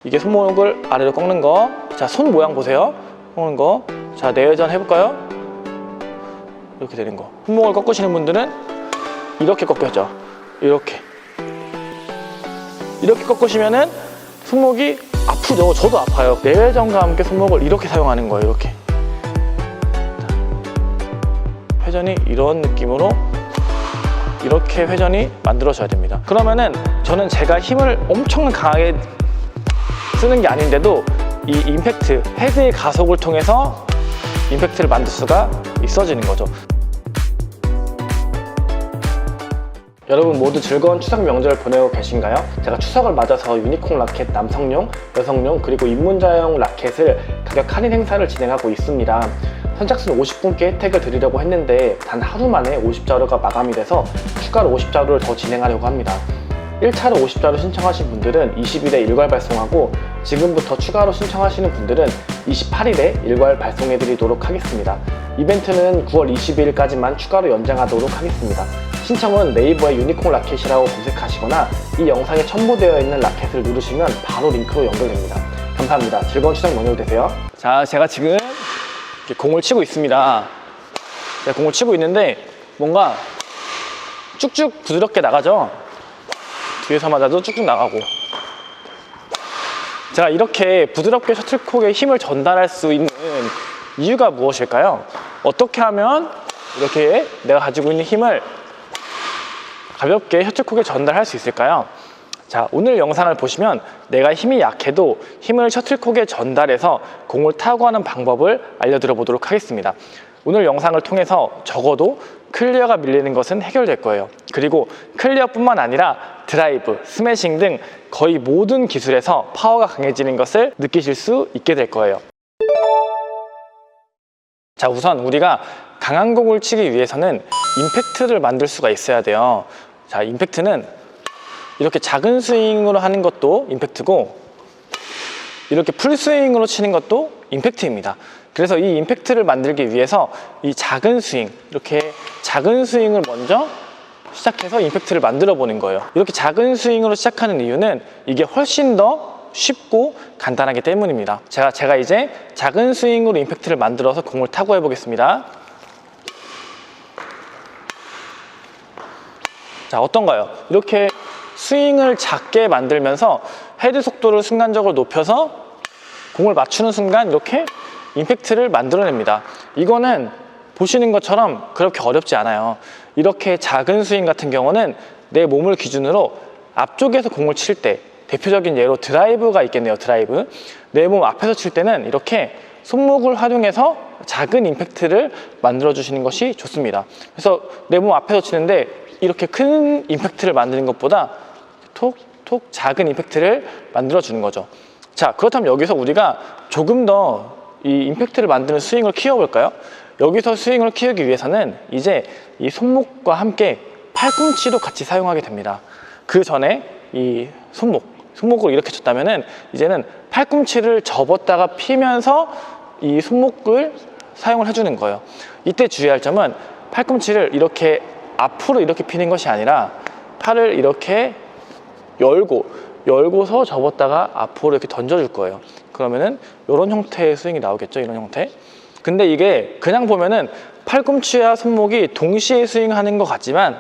이게 손목을 아래로 꺾는 거. 자, 손 모양 보세요. 꺾는 거. 자, 내회전 해볼까요? 이렇게 되는 거. 손목을 꺾으시는 분들은 이렇게 꺾여져. 이렇게 꺾으시면은 손목이 아프죠. 저도 아파요. 내회전과 함께 손목을 이렇게 사용하는 거예요. 이렇게. 회전이 이런 느낌으로 이렇게 회전이 만들어져야 됩니다. 그러면은 저는 제가 힘을 엄청 강하게 쓰는 게 아닌데도 이 임팩트, 헤드의 가속을 통해서 임팩트를 만들 수가 있어지는 거죠. 여러분 모두 즐거운 추석 명절을 보내고 계신가요? 제가 추석을 맞아서 유니콘 라켓 남성용, 여성용, 그리고 입문자용 라켓을 가격 할인 행사를 진행하고 있습니다. 선착순 50분께 혜택을 드리려고 했는데 단 하루 만에 50자루가 마감이 돼서 추가로 50자루를 더 진행하려고 합니다. 1차로 50자루 신청하신 분들은 20일에 일괄 발송하고 지금부터 추가로 신청하시는 분들은 28일에 일괄 발송해 드리도록 하겠습니다. 이벤트는 9월 22일까지만 추가로 연장하도록 하겠습니다. 신청은 네이버에 유니콘 라켓이라고 검색하시거나 이 영상에 첨부되어 있는 라켓을 누르시면 바로 링크로 연결됩니다. 감사합니다. 즐거운 추석 명절 되세요. 자, 제가 지금 이렇게 공을 치고 있습니다. 제가 공을 치고 있는데 뭔가 쭉쭉 부드럽게 나가죠? 뒤에서 맞아도 쭉쭉 나가고. 제가 이렇게 부드럽게 셔틀콕에 힘을 전달할 수 있는 이유가 무엇일까요? 어떻게 하면 이렇게 내가 가지고 있는 힘을 가볍게 셔틀콕에 전달할 수 있을까요? 자, 오늘 영상을 보시면 내가 힘이 약해도 힘을 셔틀콕에 전달해서 공을 타고 하는 방법을 알려드려 보도록 하겠습니다. 오늘 영상을 통해서 적어도 클리어가 밀리는 것은 해결될 거예요. 그리고 클리어뿐만 아니라 드라이브, 스매싱 등 거의 모든 기술에서 파워가 강해지는 것을 느끼실 수 있게 될 거예요. 자, 우선 우리가 강한 공을 치기 위해서는 임팩트를 만들 수가 있어야 돼요. 자, 임팩트는 이렇게 작은 스윙으로 하는 것도 임팩트고 이렇게 풀스윙으로 치는 것도 임팩트입니다. 그래서 이 임팩트를 만들기 위해서 이 작은 스윙, 이렇게 작은 스윙을 먼저 시작해서 임팩트를 만들어 보는 거예요. 이렇게 작은 스윙으로 시작하는 이유는 이게 훨씬 더 쉽고 간단하기 때문입니다. 제가 이제 작은 스윙으로 임팩트를 만들어서 공을 타고 해보겠습니다. 자, 어떤가요? 이렇게 스윙을 작게 만들면서 헤드 속도를 순간적으로 높여서 공을 맞추는 순간 이렇게 임팩트를 만들어냅니다. 이거는 보시는 것처럼 그렇게 어렵지 않아요. 이렇게 작은 스윙 같은 경우는 내 몸을 기준으로 앞쪽에서 공을 칠 때, 대표적인 예로 드라이브가 있겠네요. 드라이브. 내 몸 앞에서 칠 때는 이렇게 손목을 활용해서 작은 임팩트를 만들어 주시는 것이 좋습니다. 그래서 내 몸 앞에서 치는데 이렇게 큰 임팩트를 만드는 것보다 톡톡 작은 임팩트를 만들어 주는 거죠. 자, 그렇다면 여기서 우리가 조금 더 이 임팩트를 만드는 스윙을 키워볼까요? 여기서 스윙을 키우기 위해서는 이제 이 손목과 함께 팔꿈치도 같이 사용하게 됩니다. 그 전에 이 손목을 이렇게 쳤다면은 이제는 팔꿈치를 접었다가 피면서 이 손목을 사용을 해주는 거예요. 이때 주의할 점은 팔꿈치를 이렇게 앞으로 이렇게 피는 것이 아니라 팔을 이렇게 열고서 접었다가 앞으로 이렇게 던져줄 거예요. 그러면은 이런 형태의 스윙이 나오겠죠. 이런 형태. 근데 이게 그냥 보면은 팔꿈치와 손목이 동시에 스윙하는 것 같지만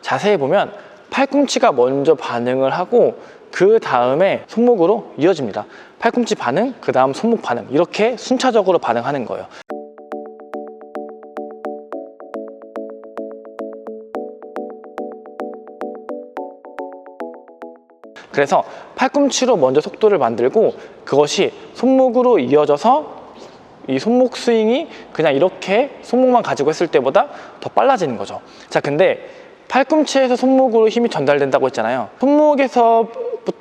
자세히 보면 팔꿈치가 먼저 반응을 하고 그 다음에 손목으로 이어집니다. 팔꿈치 반응, 그 다음 손목 반응, 이렇게 순차적으로 반응하는 거예요. 그래서 팔꿈치로 먼저 속도를 만들고 그것이 손목으로 이어져서 이 손목 스윙이 그냥 이렇게 손목만 가지고 했을 때보다 더 빨라지는 거죠. 자, 근데 팔꿈치에서 손목으로 힘이 전달된다고 했잖아요. 손목에서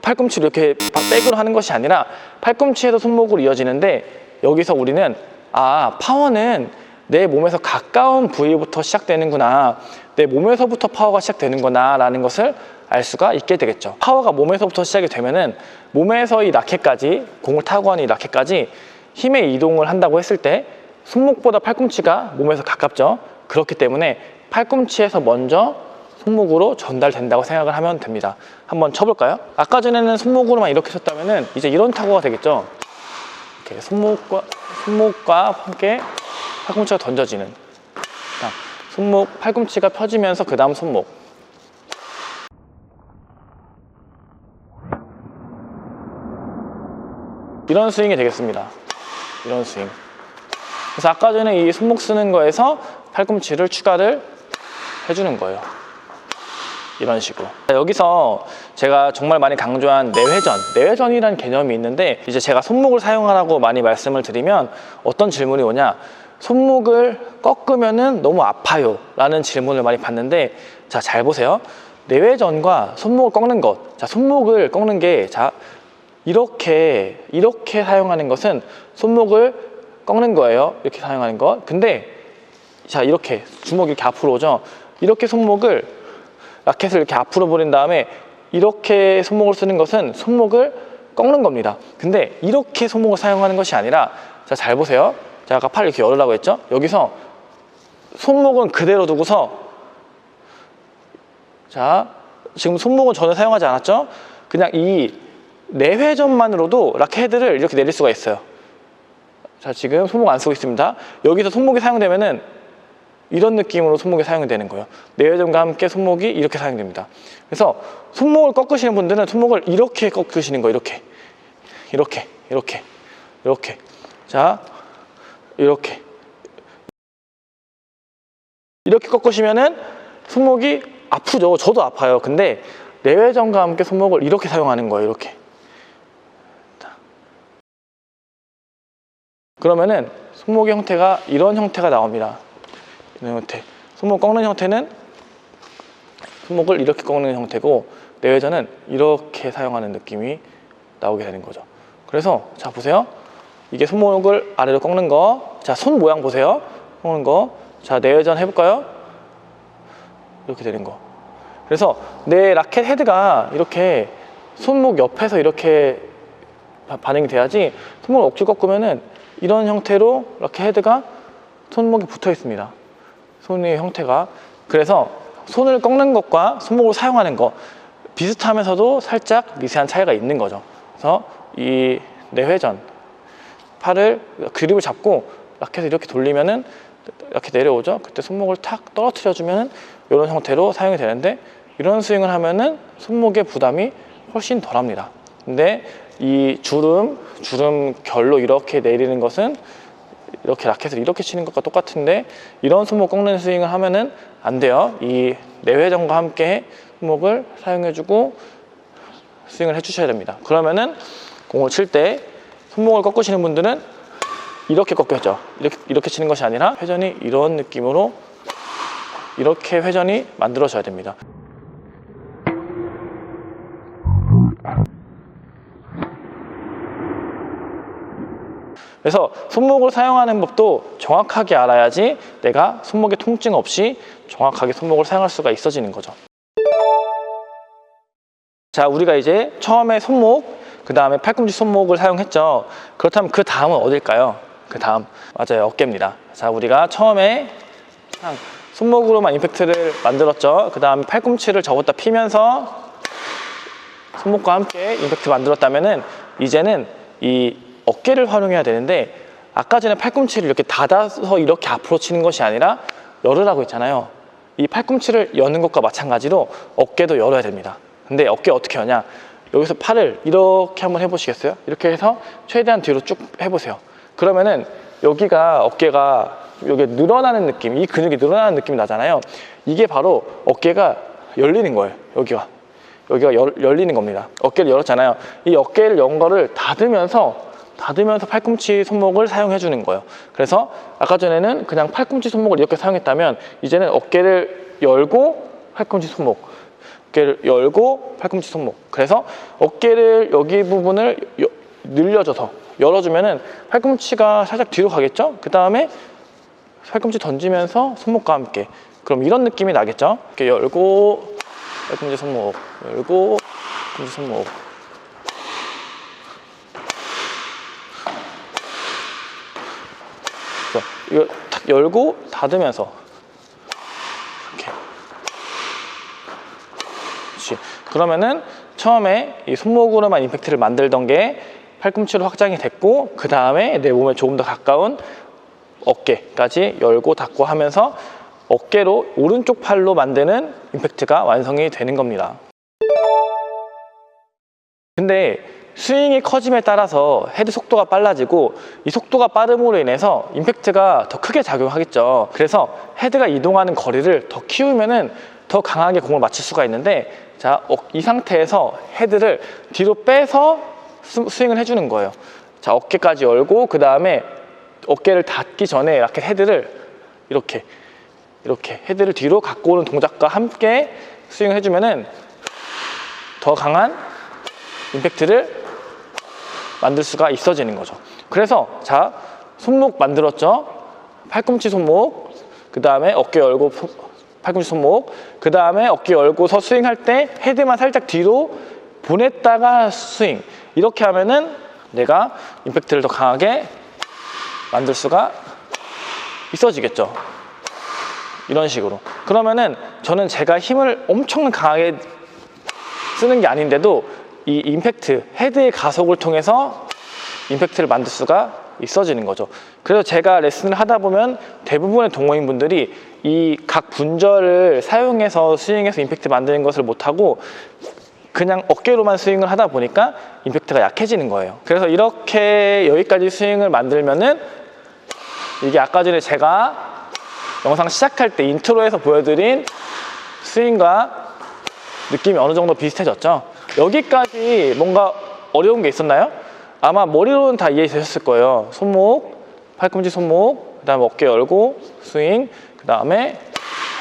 팔꿈치로 이렇게 백으로 하는 것이 아니라 팔꿈치에서 손목으로 이어지는데 여기서 우리는 파워는 내 몸에서 가까운 부위부터 시작되는구나, 내 몸에서부터 파워가 시작되는구나 라는 것을 알 수가 있게 되겠죠. 파워가 몸에서부터 시작이 되면은 몸에서 이 라켓까지, 공을 타고 하는 이 라켓까지 힘의 이동을 한다고 했을 때 손목보다 팔꿈치가 몸에서 가깝죠. 그렇기 때문에 팔꿈치에서 먼저 손목으로 전달된다고 생각을 하면 됩니다. 한번 쳐볼까요? 아까 전에는 손목으로만 이렇게 쳤다면은 이제 이런 타구가 되겠죠. 이렇게 손목과 함께 팔꿈치가 던져지는, 손목 팔꿈치가 펴지면서 그 다음 손목, 이런 스윙이 되겠습니다. 이런 스윙. 그래서 아까 전에 이 손목 쓰는 거에서 팔꿈치를 추가를 해주는 거예요. 이런 식으로. 여기서 제가 정말 많이 강조한 내회전이라는 개념이 있는데, 이제 제가 손목을 사용하라고 많이 말씀을 드리면 어떤 질문이 오냐, 손목을 꺾으면은 너무 아파요 라는 질문을 많이 받는데, 자, 잘 보세요. 내회전과 손목을 꺾는 것, 자, 손목을 꺾는 게, 자, 이렇게 사용하는 것은 손목을 꺾는 거예요. 이렇게 사용하는 것. 근데 자, 이렇게 주먹이 이렇게 앞으로 오죠. 이렇게 손목을, 라켓을 이렇게 앞으로 보낸 다음에 이렇게 손목을 쓰는 것은 손목을 꺾는 겁니다. 근데 이렇게 손목을 사용하는 것이 아니라, 자, 잘 보세요. 제가 아까 팔을 이렇게 열으라고 했죠. 여기서 손목은 그대로 두고서, 자, 지금 손목은 전혀 사용하지 않았죠. 그냥 이 내회전만으로도 라켓 헤드를 이렇게 내릴 수가 있어요. 자, 지금 손목 안 쓰고 있습니다. 여기서 손목이 사용되면은 이런 느낌으로 손목이 사용이 되는 거예요. 내회전과 함께 손목이 이렇게 사용됩니다. 그래서 손목을 꺾으시는 분들은 손목을 이렇게 꺾으시는 거예요. 이렇게. 자, 이렇게 꺾으시면은 손목이 아프죠. 저도 아파요. 근데 내회전과 함께 손목을 이렇게 사용하는 거예요. 이렇게. 그러면은 손목의 형태가 이런 형태가 나옵니다. 이런 형태. 손목 꺾는 형태는 손목을 이렇게 꺾는 형태고, 내회전은 이렇게 사용하는 느낌이 나오게 되는 거죠. 그래서 자, 보세요. 이게 손목을 아래로 꺾는 거. 자, 손 모양 보세요. 꺾는 거. 자, 내회전 해볼까요? 이렇게 되는 거. 그래서 내 라켓 헤드가 이렇게 손목 옆에서 이렇게 반응이 돼야지, 손목을 억지로 꺾으면은 이런 형태로 라켓 헤드가 손목이 붙어 있습니다. 손의 형태가. 그래서 손을 꺾는 것과 손목을 사용하는 것 비슷하면서도 살짝 미세한 차이가 있는 거죠. 그래서 이 내회전, 팔을 그립을 잡고 라켓을 이렇게 돌리면은 이렇게 내려오죠. 그때 손목을 탁 떨어뜨려 주면은 이런 형태로 사용이 되는데, 이런 스윙을 하면은 손목의 부담이 훨씬 덜합니다. 근데 이 주름 결로 이렇게 내리는 것은 이렇게 라켓을 이렇게 치는 것과 똑같은데, 이런 손목 꺾는 스윙을 하면은 안 돼요. 이 내회전과 함께 손목을 사용해주고 스윙을 해주셔야 됩니다. 그러면은 공을 칠 때 손목을 꺾으시는 분들은 이렇게 꺾였죠. 이렇게 치는 것이 아니라 회전이 이런 느낌으로 이렇게 회전이 만들어져야 됩니다. 그래서 손목을 사용하는 법도 정확하게 알아야지 내가 손목에 통증 없이 정확하게 손목을 사용할 수가 있어지는 거죠. 자, 우리가 이제 처음에 손목, 그 다음에 팔꿈치 손목을 사용했죠. 그렇다면 그 다음은 어딜까요? 그 다음, 맞아요, 어깨입니다. 자, 우리가 처음에 손목으로만 임팩트를 만들었죠. 그 다음에 팔꿈치를 접었다 피면서 손목과 함께 임팩트 만들었다면은 이제는 이 어깨를 활용해야 되는데, 아까 전에 팔꿈치를 이렇게 닫아서 이렇게 앞으로 치는 것이 아니라 열으라고 했잖아요. 이 팔꿈치를 여는 것과 마찬가지로 어깨도 열어야 됩니다. 근데 어깨 어떻게 하냐, 여기서 팔을 이렇게 한번 해보시겠어요? 이렇게 해서 최대한 뒤로 쭉 해보세요. 그러면은 여기가 어깨가 여기 늘어나는 느낌, 이 근육이 늘어나는 느낌이 나잖아요. 이게 바로 어깨가 열리는 거예요. 여기가 열리는 겁니다. 어깨를 열었잖아요. 이 어깨를 연 거를 닫으면서 팔꿈치 손목을 사용해 주는 거예요. 그래서 아까 전에는 그냥 팔꿈치 손목을 이렇게 사용했다면, 이제는 어깨를 열고 팔꿈치 손목, 어깨를 열고 팔꿈치 손목. 그래서 어깨를 여기 부분을 늘려줘서 열어주면은 팔꿈치가 살짝 뒤로 가겠죠. 그 다음에 팔꿈치 던지면서 손목과 함께, 그럼 이런 느낌이 나겠죠. 이렇게 열고 팔꿈치 손목, 열고 팔꿈치 손목. 이거 탁 열고 닫으면서 이렇게 그러면은 처음에 이 손목으로만 임팩트를 만들던 게 팔꿈치로 확장이 됐고, 그 다음에 내 몸에 조금 더 가까운 어깨까지 열고 닫고 하면서 어깨로 오른쪽 팔로 만드는 임팩트가 완성이 되는 겁니다. 근데 스윙이 커짐에 따라서 헤드 속도가 빨라지고, 이 속도가 빠름으로 인해서 임팩트가 더 크게 작용하겠죠. 그래서 헤드가 이동하는 거리를 더 키우면은 더 강하게 공을 맞출 수가 있는데, 자, 이 상태에서 헤드를 뒤로 빼서 스윙을 해주는 거예요. 자, 어깨까지 열고, 그 다음에 어깨를 닿기 전에 라켓 헤드를 이렇게 헤드를 뒤로 갖고 오는 동작과 함께 스윙을 해주면은 더 강한 임팩트를 만들 수가 있어지는 거죠. 그래서 자, 손목 만들었죠. 팔꿈치 손목, 그 다음에 어깨 열고 팔꿈치 손목, 그 다음에 어깨 열고서 스윙할 때 헤드만 살짝 뒤로 보냈다가 스윙. 이렇게 하면은 내가 임팩트를 더 강하게 만들 수가 있어지겠죠. 이런 식으로. 그러면은 저는 제가 힘을 엄청 강하게 쓰는 게 아닌데도 이 임팩트, 헤드의 가속을 통해서 임팩트를 만들 수가 있어지는 거죠. 그래서 제가 레슨을 하다 보면 대부분의 동호인 분들이 이 각 분절을 사용해서 스윙해서 임팩트 만드는 것을 못하고 그냥 어깨로만 스윙을 하다 보니까 임팩트가 약해지는 거예요. 그래서 이렇게 여기까지 스윙을 만들면은 이게 아까 전에 제가 영상 시작할 때 인트로에서 보여드린 스윙과 느낌이 어느 정도 비슷해졌죠. 여기까지 뭔가 어려운 게 있었나요? 아마 머리로는 다 이해되셨을 거예요. 손목, 팔꿈치 손목, 그 다음에 어깨 열고 스윙, 그 다음에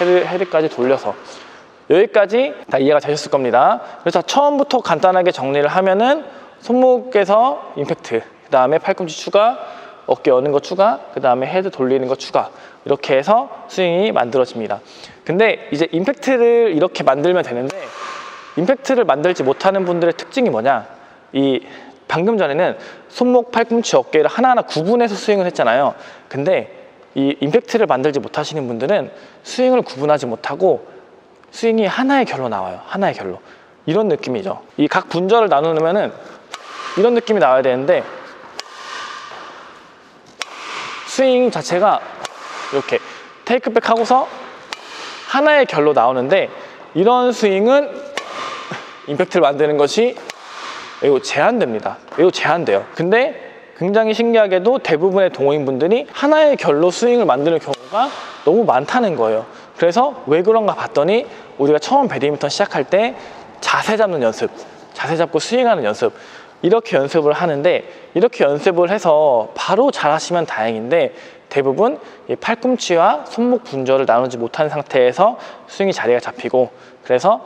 헤드까지 돌려서 여기까지 다 이해가 되셨을 겁니다. 그래서 처음부터 간단하게 정리를 하면은 손목에서 임팩트, 그 다음에 팔꿈치 추가, 어깨 여는 거 추가, 그 다음에 헤드 돌리는 거 추가, 이렇게 해서 스윙이 만들어집니다. 근데 이제 임팩트를 이렇게 만들면 되는데, 임팩트를 만들지 못하는 분들의 특징이 뭐냐, 이 방금 전에는 손목, 팔꿈치, 어깨를 하나하나 구분해서 스윙을 했잖아요. 근데 이 임팩트를 만들지 못하시는 분들은 스윙을 구분하지 못하고 스윙이 하나의 결로 나와요. 하나의 결로. 이런 느낌이죠. 이 각 분절을 나누면은 이런 느낌이 나와야 되는데, 스윙 자체가 이렇게 테이크백 하고서 하나의 결로 나오는데, 이런 스윙은 임팩트를 만드는 것이 매우 제한됩니다. 매우 제한돼요. 근데 굉장히 신기하게도 대부분의 동호인분들이 하나의 결로 스윙을 만드는 경우가 너무 많다는 거예요. 그래서 왜 그런가 봤더니 우리가 처음 배드민턴 시작할 때 자세 잡는 연습, 자세 잡고 스윙하는 연습, 이렇게 연습을 하는데, 이렇게 연습을 해서 바로 잘하시면 다행인데 대부분 이 팔꿈치와 손목 분절을 나누지 못한 상태에서 스윙이 자리가 잡히고, 그래서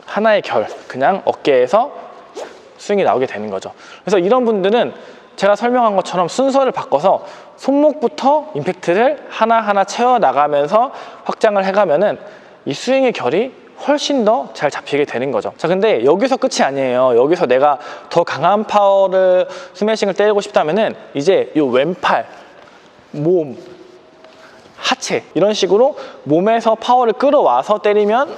하나의 결, 그냥 어깨에서 스윙이 나오게 되는 거죠. 그래서 이런 분들은 제가 설명한 것처럼 순서를 바꿔서 손목부터 임팩트를 하나하나 채워나가면서 확장을 해가면은 이 스윙의 결이 훨씬 더 잘 잡히게 되는 거죠. 자, 근데 여기서 끝이 아니에요. 여기서 내가 더 강한 파워를 스매싱을 때리고 싶다면은 이제 이 왼팔, 몸, 하체 이런 식으로 몸에서 파워를 끌어와서 때리면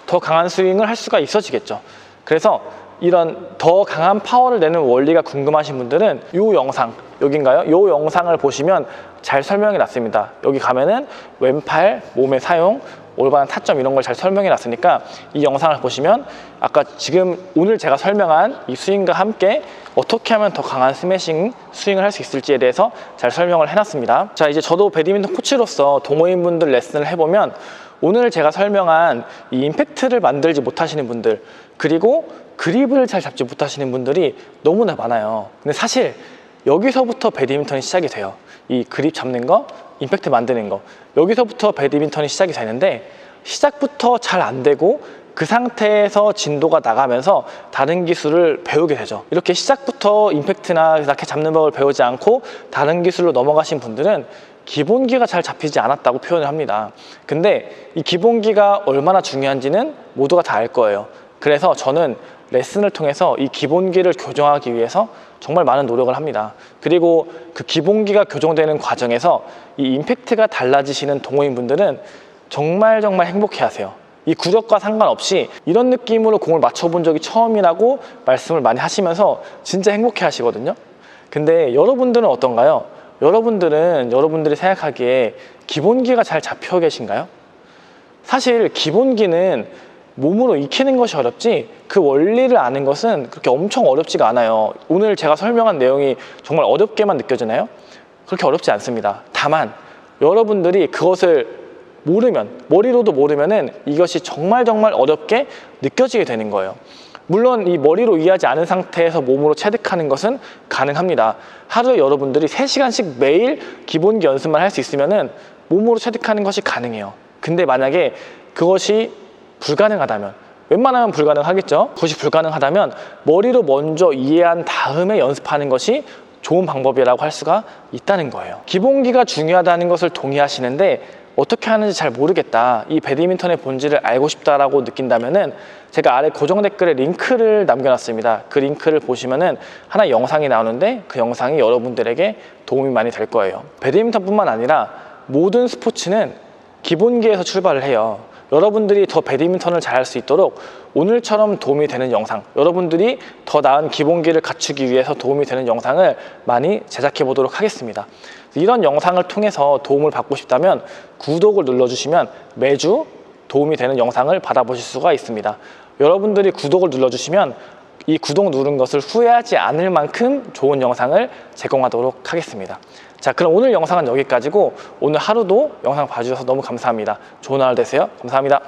더 강한 스윙을 할 수가 있어지겠죠. 그래서 이런 더 강한 파워를 내는 원리가 궁금하신 분들은 이 영상, 여긴가요? 이 영상을 보시면 잘 설명해 놨습니다. 여기 가면은 왼팔, 몸의 사용, 올바른 타점 이런 걸 잘 설명해 놨으니까 이 영상을 보시면 아까 지금 오늘 제가 설명한 이 스윙과 함께 어떻게 하면 더 강한 스매싱 스윙을 할 수 있을지에 대해서 잘 설명을 해놨습니다. 자, 이제 저도 배드민턴 코치로서 동호인분들 레슨을 해보면 오늘 제가 설명한 이 임팩트를 만들지 못하시는 분들, 그리고 그립을 잘 잡지 못하시는 분들이 너무나 많아요. 근데 사실 여기서부터 배드민턴이 시작이 돼요. 이 그립 잡는 거, 임팩트 만드는 거, 여기서부터 배드민턴이 시작이 되는데, 시작부터 잘 안 되고 그 상태에서 진도가 나가면서 다른 기술을 배우게 되죠. 이렇게 시작부터 임팩트나 라켓 잡는 법을 배우지 않고 다른 기술로 넘어가신 분들은 기본기가 잘 잡히지 않았다고 표현을 합니다. 근데 이 기본기가 얼마나 중요한지는 모두가 다 알 거예요. 그래서 저는 레슨을 통해서 이 기본기를 교정하기 위해서 정말 많은 노력을 합니다. 그리고 그 기본기가 교정되는 과정에서 이 임팩트가 달라지시는 동호인분들은 정말 행복해 하세요. 이 구력과 상관없이 이런 느낌으로 공을 맞춰본 적이 처음이라고 말씀을 많이 하시면서 진짜 행복해 하시거든요. 근데 여러분들은 어떤가요? 여러분들이 생각하기에 기본기가 잘 잡혀 계신가요? 사실 기본기는 몸으로 익히는 것이 어렵지 그 원리를 아는 것은 그렇게 엄청 어렵지가 않아요. 오늘 제가 설명한 내용이 정말 어렵게만 느껴지나요? 그렇게 어렵지 않습니다. 다만 여러분들이 그것을 모르면, 머리로도 모르면은 이것이 정말 어렵게 느껴지게 되는 거예요. 물론 이 머리로 이해하지 않은 상태에서 몸으로 체득하는 것은 가능합니다. 하루에 여러분들이 3시간씩 매일 기본기 연습만 할 수 있으면은 몸으로 체득하는 것이 가능해요. 근데 만약에 그것이 불가능하다면, 웬만하면 불가능하겠죠? 그것이 불가능하다면 머리로 먼저 이해한 다음에 연습하는 것이 좋은 방법이라고 할 수가 있다는 거예요. 기본기가 중요하다는 것을 동의하시는데 어떻게 하는지 잘 모르겠다, 이 배드민턴의 본질을 알고 싶다라고 느낀다면은 제가 아래 고정 댓글에 링크를 남겨놨습니다. 그 링크를 보시면은 하나 영상이 나오는데 그 영상이 여러분들에게 도움이 많이 될 거예요. 배드민턴뿐만 아니라 모든 스포츠는 기본기에서 출발을 해요. 여러분들이 더 배드민턴을 잘할 수 있도록 오늘처럼 도움이 되는 영상, 여러분들이 더 나은 기본기를 갖추기 위해서 도움이 되는 영상을 많이 제작해 보도록 하겠습니다. 이런 영상을 통해서 도움을 받고 싶다면 구독을 눌러주시면 매주 도움이 되는 영상을 받아보실 수가 있습니다. 여러분들이 구독을 눌러주시면 이 구독 누른 것을 후회하지 않을 만큼 좋은 영상을 제공하도록 하겠습니다. 자, 그럼 오늘 영상은 여기까지고 오늘 하루도 영상 봐주셔서 너무 감사합니다. 좋은 하루 되세요. 감사합니다.